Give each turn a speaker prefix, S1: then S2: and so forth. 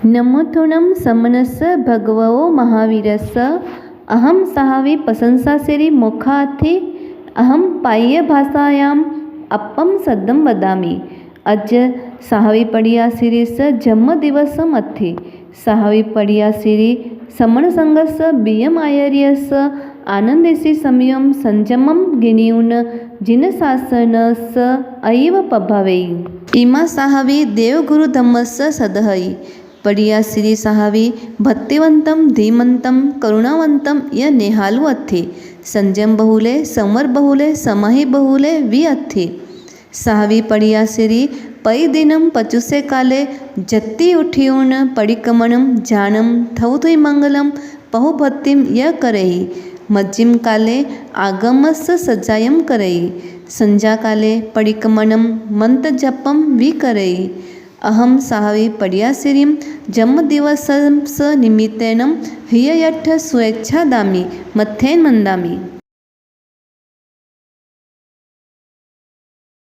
S1: नमोथुणं समनस भगवो महावीरस अहम साहवी प्रशंसासिरी मुखार्थी अहम पाह्य भाषायाम अपम सदम वदामी। अज साहवी पड़िया सिरीस जन्म दिवस मथी साहवी पड़िया सिरी समण संगस बियम आयर्यस आनंदेसी समयम संजमम गिनियुन जिन शासनस अयव पभावेई। इमा साहवी देवगुरु धम्मस सदहई। पड़िया श्री साहवी भक्तिवंतम धीमंतम करुणावंतम य नेहालु अथी संजम बहुले समर बहुले समाहि बहुले वि अथी। साहवी पड़िया श्री पई दिनम पचुसे काले जत्ती उठियून पड़िकमणम जानम थवुथुई मंगलम पहुभक्तिम य करई। मज्जिम काले आगमस सजायम करई। संजा काले पड़िकमणम मंत जपम वि करई। अहम साहवी पड़िया श्रीम जन्मदिवस निमित्तेन हिययठ स्वेच्छा दामी मथेन मंदामी।